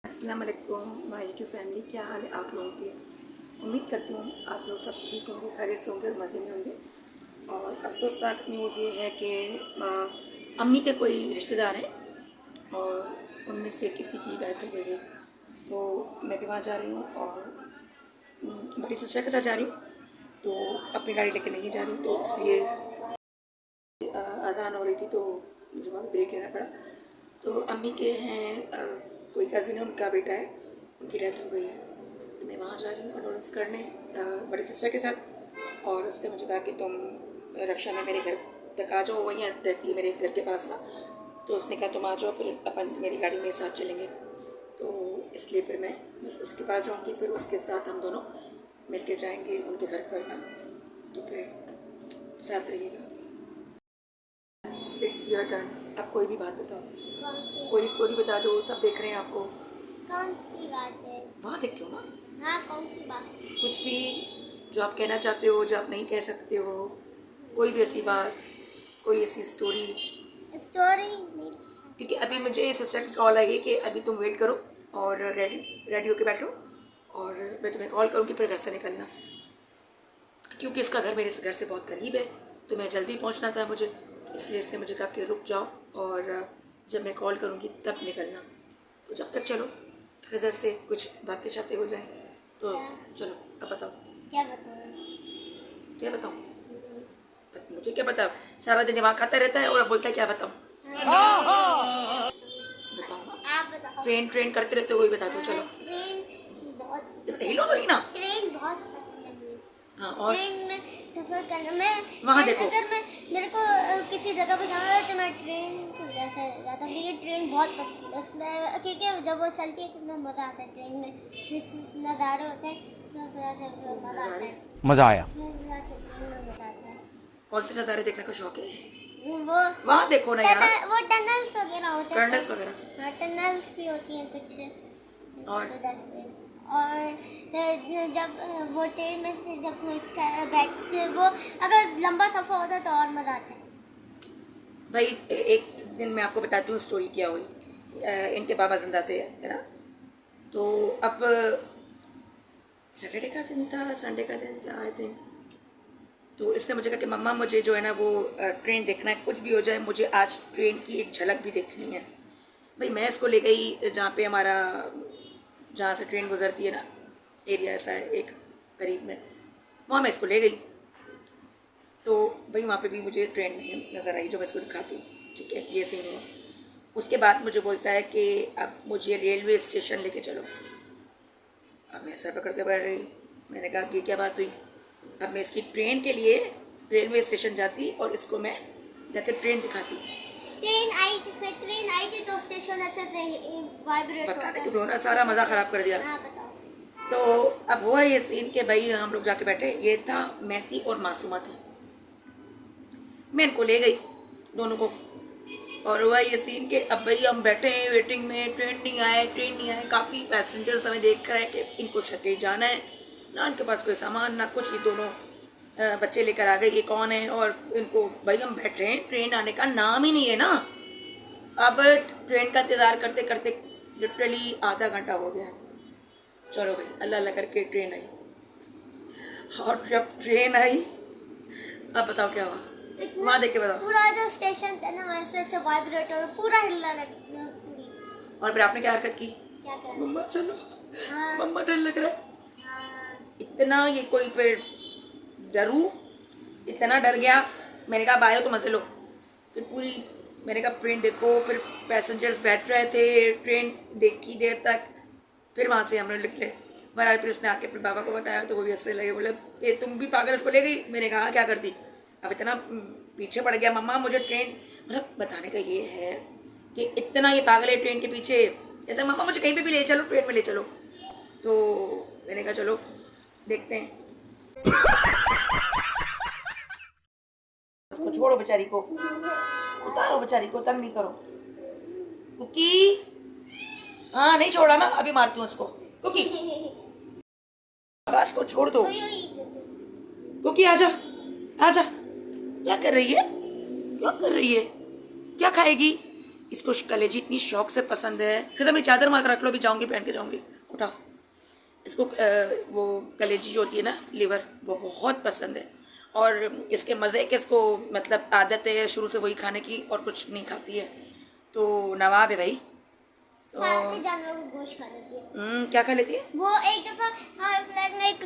अस्सलाम वालेकुम my YouTube family, क्या हाल है आप लोगों की। उम्मीद करती हूँ आप लोग सब ठीक होंगे, खैरियत से होंगे और मज़े में होंगे। और अफसोसनाक न्यूज़ ये है कि अम्मी के कोई रिश्तेदार हैं और उनमें से किसी की डेथ हो गई है। तो मैं भी वहाँ जा रही हूँ और बड़ी सिस्टर के साथ जा रही हूँ, तो अपनी गाड़ी लेकर नहीं जा रही, तो इसलिए अज़ान हो रही थी तो मुझे वहाँ ब्रेक लेना पड़ा। तो अम्मी के हैं कोई कज़िन है, उनका बेटा है, उनकी डेथ हो गई है। तो मैं वहाँ जा रही हूँ कंडोलेंस करने बड़ी सिस्टर के साथ। और उसने मुझे कहा कि तुम रक्षा में मेरे घर तक आ जाओ, वहीं रहती है मेरे घर के पास ना। तो उसने कहा तुम आ जाओ, फिर अपन मेरी गाड़ी में साथ चलेंगे। तो इसलिए फिर मैं बस उसके पास जाऊँगी, फिर उसके साथ हम दोनों मिल के जाएँगे उनके घर पर ना। तो फिर साथ रहिएगा। It's your turn. आप कोई भी बात बताओ, कोई स्टोरी बता दो, सब देख रहे हैं आपको। कौन सी बात है? वहाँ देख क्यों ना, हाँ, कौन सी बात? कुछ भी जो आप कहना चाहते हो, जो आप नहीं कह सकते हो, कोई भी ऐसी बात, कोई ऐसी स्टोरी। स्टोरी नहीं। क्योंकि अभी मुझे सिस्टर की कॉल आई है कि अभी तुम वेट करो और रेडी होके बैठो और मैं तुम्हें कॉल करूँगी, फिर घर से निकलना। क्योंकि इसका घर मेरे घर से बहुत करीब है, तो मैं जल्दी पहुँचना था मुझे, इसलिए इसने मुझे कहा कि रुक जाओ और जब मैं कॉल करूँगी तब निकलना। तो जब तक चलो इधर से कुछ बातें शातें हो जाएं। तो चलो अब बताओ। क्या बताऊँ? क्या बताऊँ? मुझे क्या पता, सारा दिन दिमाग खाता रहता है और अब बोलता है क्या बताऊँ। बताओ ना, आप बताओ। ट्रेन ट्रेन करते रहते हो, वही बता दो चलो। ट्रेन बहुत हिलो तो नहीं ना। ट्रेन बहुत पसंद है मुझे। हाँ, और ट्रेन में सफर करना मैं वहाँ देखो। अगर मैं मेरे को किसी जगह पे जाना है तो मैं ट्रेन की वजह से जाता हूँ, क्योंकि ट्रेन बहुत पसंद है उसमें, क्योंकि जब वो चलती है तो इतना मज़ा आता है ट्रेन में, जिस नज़ारे होते हैं तो उस वजह से मज़ा आता है। मजा आया। उस वजह से ट्रेन में मज़ा आता है। कौन से नज़ारे देखने का शौक है? वो वहाँ देखो ना यार, वो टनल्स वगैरह होते हैं, कर्नल्स वगैरह। हाँ टनल्स भी होती हैं कुछ और उधर से। और जब वो ट्रेन में से जब बैठते वो अगर लंबा सफ़र होता है तो और मज़ा आता है। भाई एक दिन मैं आपको बताती हूँ स्टोरी क्या हुई। इनके पापा जिंदा थे, है ना। तो अब सैटरडे का दिन था, संडे का दिन था आई थिंक। तो इसने मुझे कहा कि मम्मा मुझे जो है ना वो ट्रेन देखना है, कुछ भी हो जाए मुझे आज ट्रेन की एक झलक भी देखनी है। भाई मैं इसको ले गई जहाँ पे हमारा, जहाँ से ट्रेन गुजरती है ना, एरिया ऐसा है एक करीब में, वहाँ मैं इसको ले गई। तो भाई वहाँ पे भी मुझे ट्रेन नहीं नज़र आई जो मैं इसको दिखाती हूँ, ठीक है, ये सीन हुआ। उसके बाद मुझे बोलता है कि अब मुझे रेलवे स्टेशन लेके चलो। अब मैं सर पकड़ के बैठ रही, मैंने कहा कि क्या बात हुई। अब मैं इसकी ट्रेन के लिए रेलवे स्टेशन जाती और इसको मैं जाकर ट्रेन दिखाती। ट्रेन आई थी तो स्टेशन ऐसे से वाइब्रेट पता होता नहीं है। तुम्हें ना सारा मज़ा ख़राब कर दिया। हाँ बताओ। तो अब हुआ ये सीन के भाई हम लोग जाके बैठे, ये था मैथी और मासूमा थी। मैं इनको ले गई दोनों को, और हुआ ये सीन के अब भाई हम बैठे हैं वेटिंग में, ट्रेन नहीं आए। काफ़ी पैसेंजर्स हमें देख कर है कि इनको छत जाना है ना, इनके पास कोई सामान ना कुछ, ये दोनों बच्चे लेकर आ गए, ये कौन है। और इनको भाई हम बैठ रहे हैं, ट्रेन आने का नाम ही नहीं है ना। अब ट्रेन का इंतज़ार करते करते लिटरली आधा घंटा हो गया। चलो भाई अल्लाह अल्लाह करके ट्रेन आई, और जब ट्रेन आई अब बताओ क्या हुआ, वहाँ देख के बताओ। पूरा जो स्टेशन था ना वैसे ऐसे वाइब्रेट और पूरा हिलने लगा पूरी। और फिर आपने क्या हरकत की? क्या करें? मम्मा चलो, हाँ मम्मा डर लग रहा है। हाँ। इतना ये कोई फिर डरू, इतना डर गया। मैंने कहा बायो तो मजे लो। फिर पूरी मैंने कहा ट्रेन देखो, फिर पैसेंजर्स बैठ रहे थे, ट्रेन देखी देर तक, फिर वहाँ से हम लोग निकले। बहरहाल फिर उसने आके अपने पापा को बताया तो वो भी हंसने लगे, बोले ये तुम भी पागल इसको ले गई। मैंने कहा क्या करती, अब इतना पीछे पड़ गया मम्मा मुझे ट्रेन, मतलब बताने का ये है कि इतना ये पागल है ट्रेन के पीछे, कहता मम्मा मुझे कहीं पे भी ले चलो, ट्रेन में ले चलो। तो मैंने कहा चलो देखते हैं। उसको छोड़ो, बेचारी को उतारो, बेचारी को तंग नहीं करो। कुकी, हाँ नहीं छोड़ा ना, अभी मारती हूँ उसको। कुकी आवाज को छोड़ दो। कुकी आजा आजा, क्या कर रही है, क्या कर रही है, क्या खाएगी, इसको कलेजी इतनी शौक से पसंद है। खैर मेरी चादर मार रख लो, अभी जाऊँगी पहन के जाऊँगी, उठाओ। इसको वो कलेजी जो होती है ना, लिवर, वो बहुत पसंद है। और इसके मज़े के इसको मतलब आदत है शुरू से वही खाने की, और कुछ नहीं खाती है। तो नवाब है भाई। सारे जानवरों को गोश्त खा लेती है। क्या खा लेती है? वो एक दफा हमारे फ्लैट में एक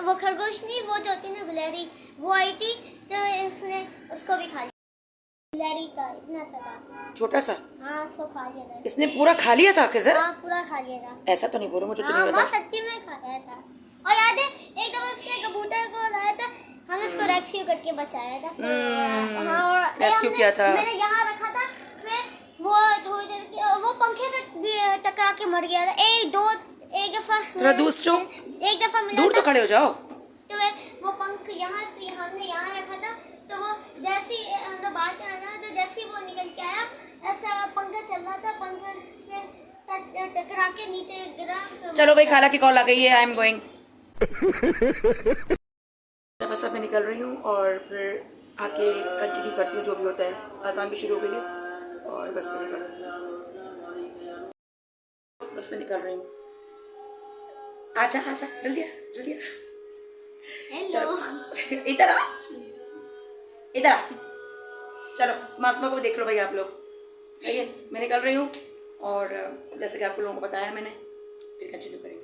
वो खरगोश नहीं, वो जो होती है ना गुलेरी, वो आई थी तो उसने उसको भी खा लिया। गुलेरी का इतना सा था, छोटा सा। हाँ उसको खा लिया था। इसने पूरा खा लिया था कैसे? हाँ पूरा खा लिया था। ऐसा तो नहीं बोलो, मुझे तो हाँ नहीं वो पता। सच्ची में खा लिया था। और याद है एक दफा उसने कबूतर को लाया था, हमने उसको रेस्क्यू करके बचाया था। हाँ और रेस्क्यू किया था। मैंने यहाँ रखा था, फिर वो थोड़ी देर के वो पंखे से टकरा के मर गया था। एक दफा थोड़ा दूर एक दफा मिला दूर था, तो खड़े हो जाओ। तो वो पंख यहाँ से हमने यहाँ रखा था, तो वो जैसे ही हम लोग बात कर रहे थे, तो जैसे ही वो निकल के आया, ऐसा पंखा चल रहा था, पंखा से टकरा के नीचे गिरा। चलो भाई, खाला की कॉल आ गई है, आई एम गोइंग। बस अब मैं निकल रही हूँ और फिर आके कंटिन्यू करती हूँ जो भी होता है। आसान भी शुरू हो गई है और बस मैं निकल रही हूँ, बस मैं निकल रही हूँ। आजा आजा, जल्दी आ, जल्दी आ। हेलो, इधर आ, इधर आ। चलो मासूमा को भी देख लो भाई आप लोग। सही है, मैं निकल रही हूँ और जैसे कि आपको लोगों को बताया मैंने, फिर कंटिन्यू करेंगे।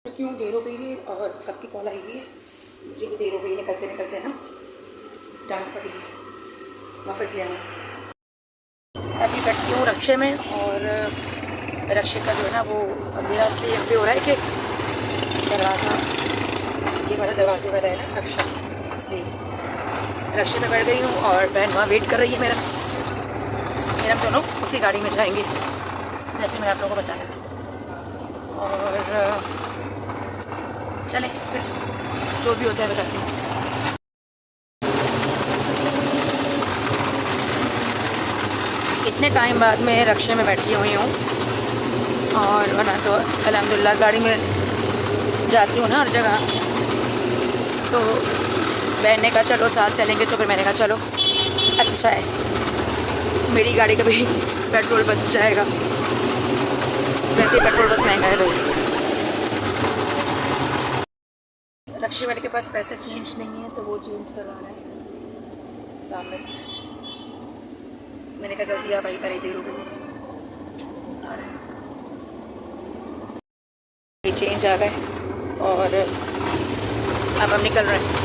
क्यों देर हो गई है और कब की कॉल आई हुई है, मुझे भी देर हो गई, निकलते निकलते ना जाना पड़ेगी, वापस ले आना। अभी बैठी हूँ रक्शे में और रक्शे का जो है ना वो अंधेरा इसलिए यहाँ पे हो रहा है कि दरवाज़ा, ये वाला दरवाजे वाला है ना रक्षा, इसलिए रक्शे में बैठ गई हूँ और बहन वहाँ वेट कर रही है मेरा। हम दोनों उसी गाड़ी में जाएंगे जैसे मैंने आप लोगों को बताया। और चलें फिर जो भी होता है बताते हैं। इतने टाइम बाद मैं रक्शे में बैठी हुई हूँ और वरना तो अल्हम्दुलिल्लाह गाड़ी में जाती हूँ ना हर जगह। तो बहन ने कहा चलो साथ चलेंगे, तो फिर मैंने कहा चलो अच्छा है, मेरी गाड़ी का भी पेट्रोल बच जाएगा। वैसे ही पेट्रोल बहुत महंगा है भाई। रक्शे वाले के पास पैसे चेंज नहीं है तो वो चेंज करवाना है सामने से। मैंने कहा जल्दी आ भाई, पहले देर हो गई आ रहे हैं। चेंज आ गए और अब हम निकल रहे हैं।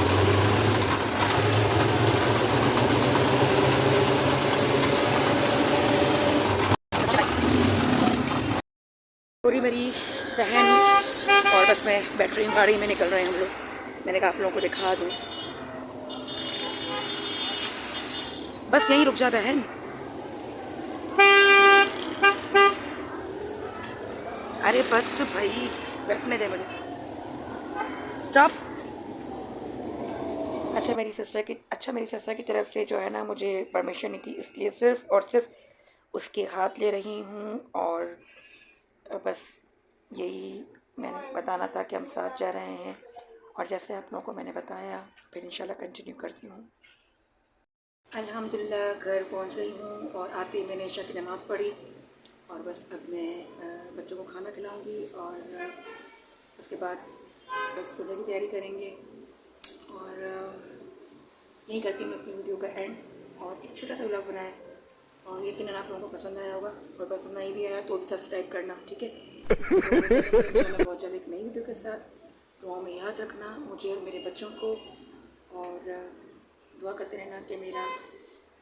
पूरी मेरी बहन और बस मैं बैठ रही हूँ गाड़ी में, निकल रहे हैं हम लोग। मैंने कहा आप लोगों को दिखा दूँ, बस यहीं रुक जा बहन। अरे बस भाई बैठने दे मुझे, स्टॉप। अच्छा मेरी सिस्टर की तरफ से जो है ना मुझे परमिशन नहीं थी, इसलिए सिर्फ और सिर्फ उसके हाथ ले रही हूँ। और बस यही मैंने बताना था कि हम साथ जा रहे हैं। और जैसे आप लोगों को मैंने बताया, फिर इंशाल्लाह कंटिन्यू करती हूँ। अल्हम्दुलिल्लाह घर पहुँच गई हूँ और आते ही मैंने इशा की नमाज़ पढ़ी और बस अब मैं बच्चों को खाना खिलाऊँगी और उसके बाद बस सुबह की तैयारी करेंगे। और यही करती हूँ मैं अपनी वीडियो का एंड। और एक छोटा सा व्लॉग बनाया और यकीनन आप लोगों को पसंद आया होगा, और पसंद नहीं भी आया तो भी सब्सक्राइब करना, ठीक है। तो इंशाल्लाह बहुत जल्द एक नई वीडियो के साथ। दुआओं में याद रखना मुझे और मेरे बच्चों को, और दुआ करते रहना कि मेरा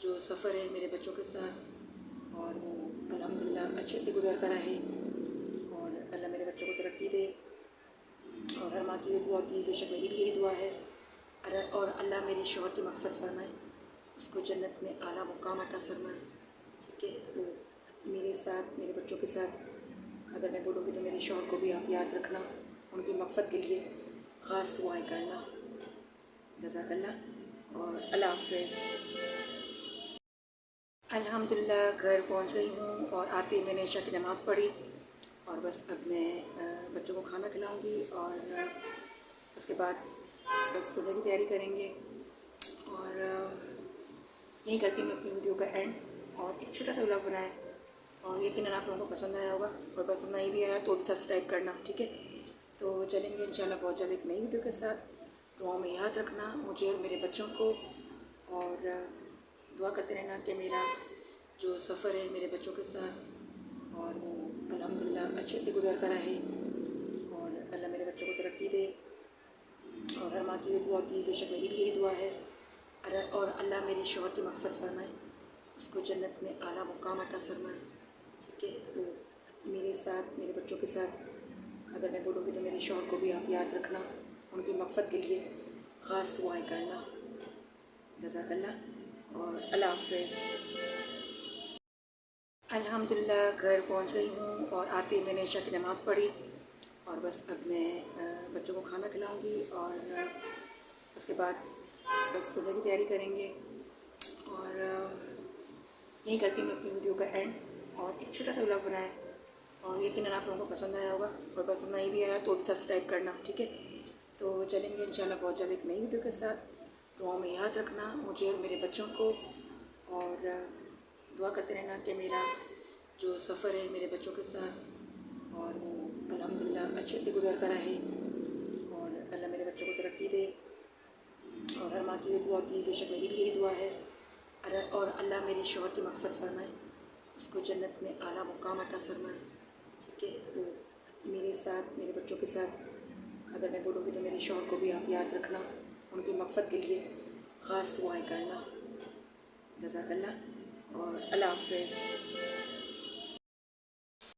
जो सफ़र है मेरे बच्चों के साथ और वो अल्हम्दुलिल्लाह अच्छे से गुजरता रहे और अल्लाह मेरे बच्चों को तरक्की दे। और हर माँ की ये दुआ की, बेशक मेरी भी यही दुआ है। और अल्लाह मेरे शौहर की मग़फ़िरत फरमाए, उसको जन्नत में आला मुकाम अता फरमाए, ठीक है। तो मेरे साथ, मेरे बच्चों के साथ अगर मैं बोलूँगी तो मेरे शौहर को भी आप याद रखना, उनकी मग़फ़िरत के लिए ख़ास दुआएं करना। जज़ाकल्लाह और अल्लाह हाफ़िज़। अल्हम्दुलिल्लाह घर पहुंच गई हूँ और आते ही मैंने इशा की नमाज़ पढ़ी और बस अब मैं बच्चों को खाना खिलाऊँगी और उसके बाद बस सुबह की तैयारी करेंगे। और यही करती हूँ मैं अपनी वीडियो का एंड। और एक छोटा सा व्लॉग बनाया और यकीनन आप लोगों को पसंद आया होगा और पसंद नहीं भी आया तो भी सब्सक्राइब करना, ठीक है। तो चलेंगे इंशाल्लाह बहुत जल्द एक नई वीडियो के साथ। दुआओं में याद रखना मुझे और मेरे बच्चों को, और दुआ करते रहना कि मेरा जो सफ़र है मेरे बच्चों के साथ और वो अल्हम्दुलिल्लाह अच्छे से गुजरता रहे, और अल्लाह मेरे बच्चों को तरक्की दे। और हर माँ की ये दुआ की, बेशक मेरी भी यही दुआ है। और अल्लाह मेरे शौहर की मग़फ़िरत फरमाए, उसको जन्नत में आला मुकाम अता फरमाए, ठीक है। तो मेरे साथ, मेरे बच्चों के साथ अगर मैं बोलूँगी तो मेरे शौहर को भी आप याद रखना, उनकी मग़फ़िरत के लिए ख़ास दुआएं करना। जज़ाकल्लाह और अल्लाह हाफ़िज़। अल्हम्दुलिल्लाह घर पहुंच गई हूँ और आते ही मैंने इशा की नमाज़ पढ़ी और बस अब मैं बच्चों को खाना खिलाऊंगी और उसके बाद बस सुबह की तैयारी करेंगे। और यहीं करती हूँ मैं अपनी वीडियो का एंड और एक छोटा सा व्लॉग बनाया और यकीनन आप लोगों को पसंद आया होगा और पसंद नहीं भी आया तो भी सब्सक्राइब करना, ठीक है। तो चलेंगे इंशाल्लाह बहुत जल्द एक नई वीडियो के साथ। दुआओं में याद रखना मुझे और मेरे बच्चों को, और दुआ करते रहना कि मेरा जो सफ़र है मेरे बच्चों के साथ और वो अल्हम्दुलिल्लाह अच्छे से गुजरता रहे, और अल्लाह मेरे बच्चों को तरक्की दे। और हर माँ की ये दुआ की, बेशक मेरी भी यही दुआ है। और अल्लाह मेरे शौहर की मग़फ़िरत फरमाए, उसको जन्नत में आला मुकाम अता फरमाए, ठीक है। तो मेरे साथ, मेरे बच्चों के साथ अगर मैं बोलूँगी तो मेरे शौहर को भी आप याद रखना, उनकी मग़फ़िरत के लिए ख़ास दुआएं करना। जज़ाकल्लाह और अल्लाह हाफ़िज़।